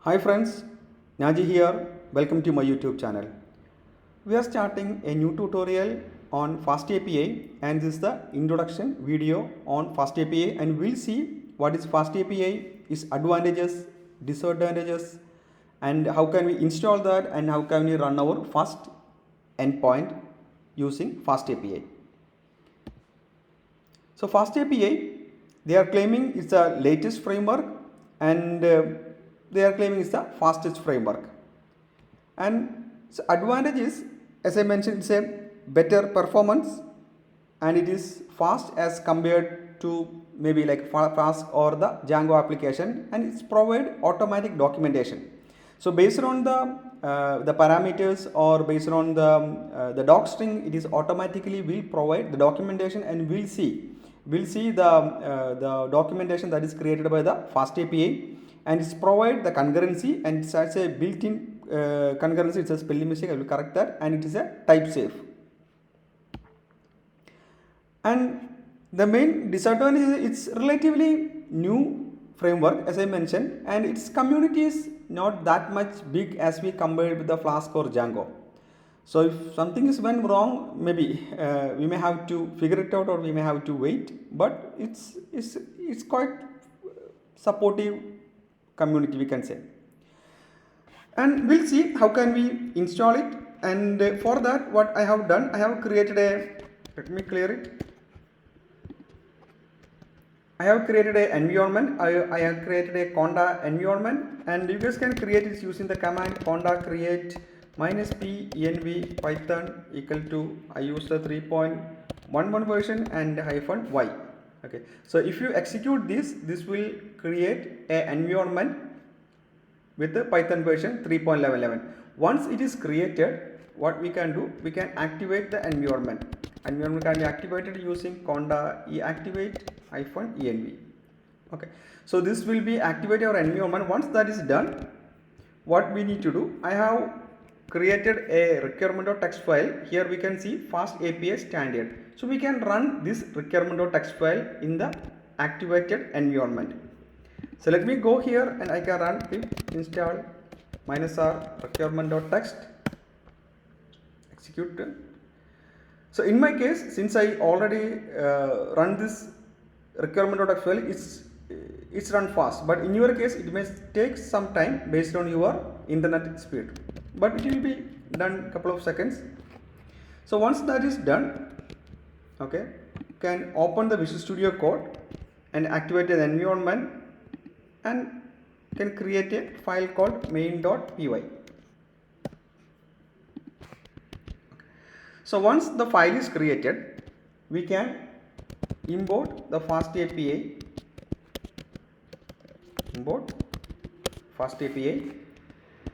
Hi friends, Naji here. Welcome to my YouTube channel. We are starting a new tutorial on FastAPI and this is the introduction video on FastAPI and we'll see what is FastAPI, its advantages, disadvantages and how can we install that and how can we run our fast endpoint using FastAPI. So FastAPI, they are claiming it's the latest framework and they are claiming it's the fastest framework. And its advantage is, as I mentioned, it's a better performance and it is fast as compared to maybe like Flask or the Django application, and it's provide automatic documentation. So based on the parameters or based on the doc string, it is automatically will provide the documentation and we'll see the documentation that is created by the FastAPI, and it's provide the concurrency and it's as a built-in concurrency. It's a spelling mistake, I will correct that, and it is a type safe. And the main disadvantage is it's relatively new framework, as I mentioned, and its community is not that much big as we compare with the Flask or Django. So if something is went wrong, maybe we may have to figure it out or we may have to wait, but it's quite supportive community, we can say. And we'll see how can we install it, and for that what I have done, I have created let me clear it. I have created an environment. I have created a conda environment, and you guys can create it using the command conda create -p env python equal to, I use the 3.11 version and -y. Okay, so if you execute this will create an environment with the Python version 3.11. Once it is created, what we can do, we can activate the environment. Environment can be activated using conda activate -env. Okay, so this will be activate our environment. Once that is done, what we need to do, I have created a requirement.txt file. Here we can see FastAPI standard. So we can run this requirement.txt file in the activated environment. So let me go here and I can run pip install -r requirement.txt execute. So in my case, since I already run this requirement.txt file, it's run fast, but in your case it may take some time based on your internet speed, but it will be done couple of seconds. So once that is done, okay, you can open the Visual Studio Code and activate the environment and can create a file called main.py. So once the file is created, we can import the FastAPI,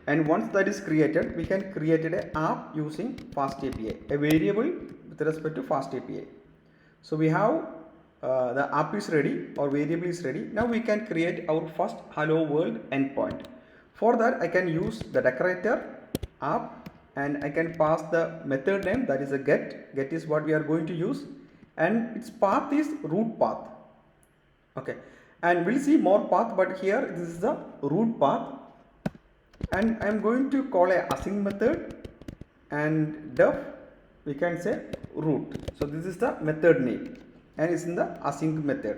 and once that is created, we can create an app using FastAPI, a variable with respect to FastAPI. So we have the app is ready or variable is ready. Now we can create our first hello world endpoint. For that I can use the decorator app and I can pass the method name, that is a get is what we are going to use, and its path is root path. Okay, and we'll see more path, but here this is the root path, and I am going to call a async method and def, we can say root. So this is the method name and it's in the async method.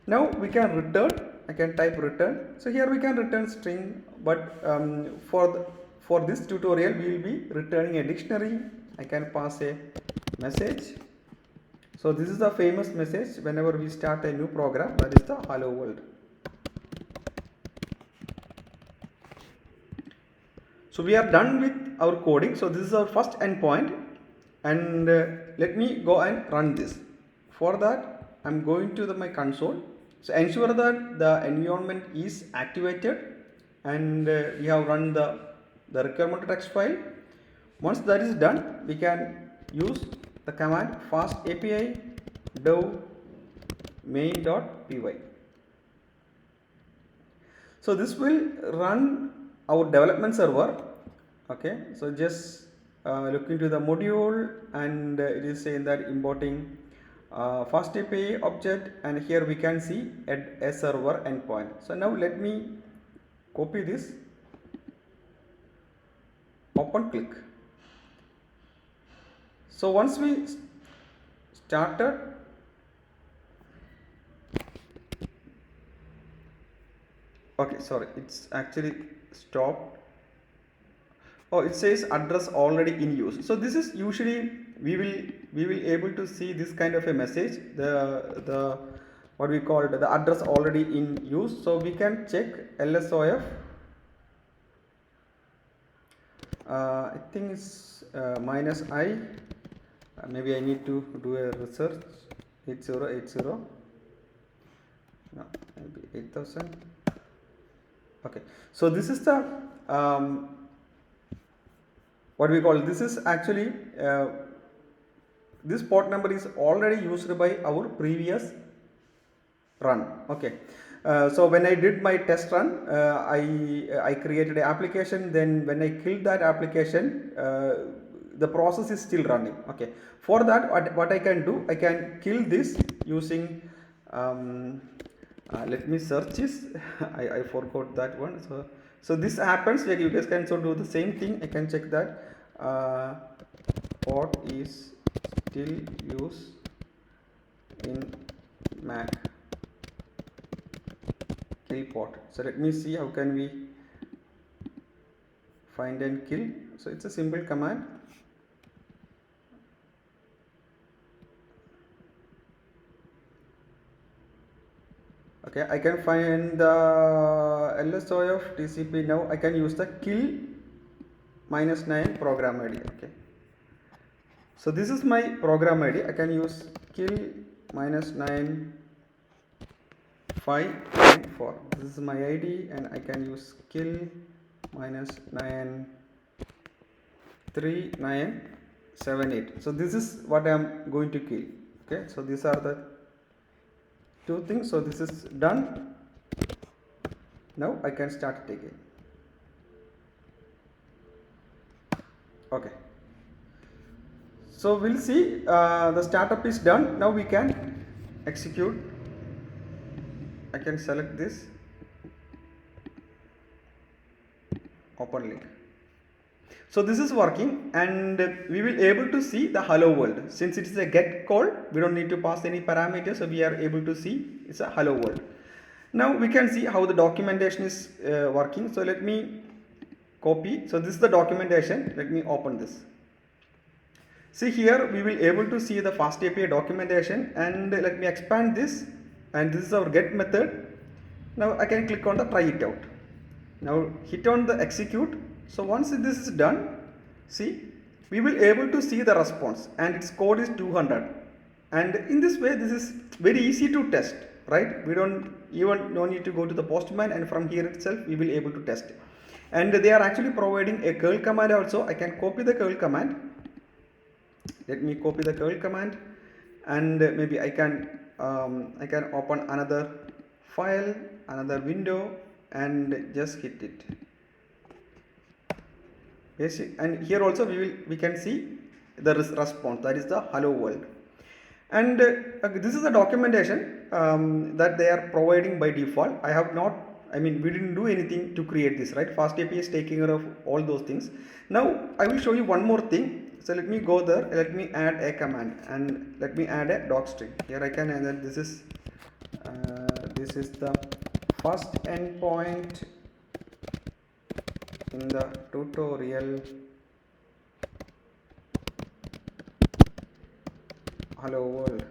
Now we can return, I can type return. So here we can return string, but for this tutorial we will be returning a dictionary. I can pass a message. So this is the famous message whenever we start a new program, that is the hello world. So we are done with our coding. So this is our first endpoint, and let me go and run this. For that I am going to my console. So ensure that the environment is activated and we have run the requirement.txt file. Once that is done, we can use the command FastAPI dev main.py. So this will run our development server. Okay, so just look into the module, and it is saying that importing FastAPI object, and here we can see add a server endpoint. So now let me copy this, open, click. So once we started, okay, sorry, it's actually stopped. Oh, it says address already in use. So this is usually we will able to see this kind of a message, the what we call the address already in use. So we can check lsof. I think it's minus I. Maybe I need to do a research. 8080. No, maybe 8000. Okay. So this is the what we call, this is actually this port number is already used by our previous run. Okay. So when I did my test run, I created an application. Then when I killed that application, the process is still running. Okay. For that, what I can do, I can kill this using let me search this. I forgot that one. So this happens, like you guys can also do the same thing. I can check that port is still used in Mac. Kill port. So let me see how can we find and kill. So it's a simple command. Okay, I can find the lsof TCP. Now I can use the kill -9 program ID. Okay, so this is my program ID. I can use kill -9 594. This is my ID, and I can use kill -9 3978. So this is what I am going to kill. Okay, so these are the two things. So this is done. Now I can start it again. Okay, so we'll see the startup is done. Now we can execute. I can select this, open link. So this is working, and we will able to see the hello world. Since it is a get call, we don't need to pass any parameters, so we are able to see it's a hello world. Now we can see how the documentation is working. So let me copy. So this is the documentation. Let me open this. See here, we will able to see the FastAPI documentation, and let me expand this, and this is our get method. Now I can click on the try it out. Now hit on the execute. So once this is done, see, we will able to see the response, and its code is 200. And in this way, this is very easy to test, right? We don't even no need to go to the Postman, and from here itself we will able to test it. And they are actually providing a curl command also. I can copy the curl command. Let me copy the curl command, and maybe I can open another file, another window, and just hit it. Basic, and here also we can see the response, that is the hello world. And this is the documentation that they are providing by default. We didn't do anything to create this, right? FastAPI is taking care of all those things. Now I will show you one more thing. So let me go there, let me add a command, and let me add a doc string. Here I can add that this is the first endpoint in the tutorial hello world.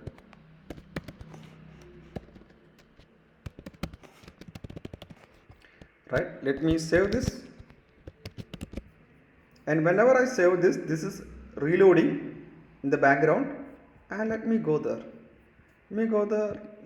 Right, let me save this, and whenever I save this, this is reloading in the background, and let me go there.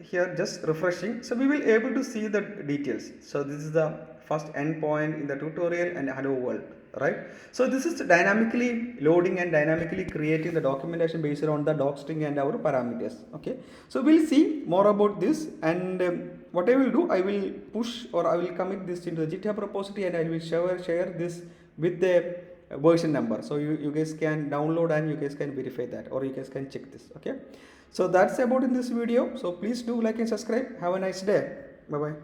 Here, just refreshing. So we will able to see the details. So this is the first endpoint in the tutorial and hello world, right? So this is dynamically loading and dynamically creating the documentation based on the doc string and our parameters. Okay, so we'll see more about this, and what I will do, I will push, or I will commit this into the GitHub repository, and I will share this with the version number, so you guys can download and you guys can verify that, or you guys can check this. Okay, so that's about in this video. So please do like and subscribe. Have a nice day. Bye bye.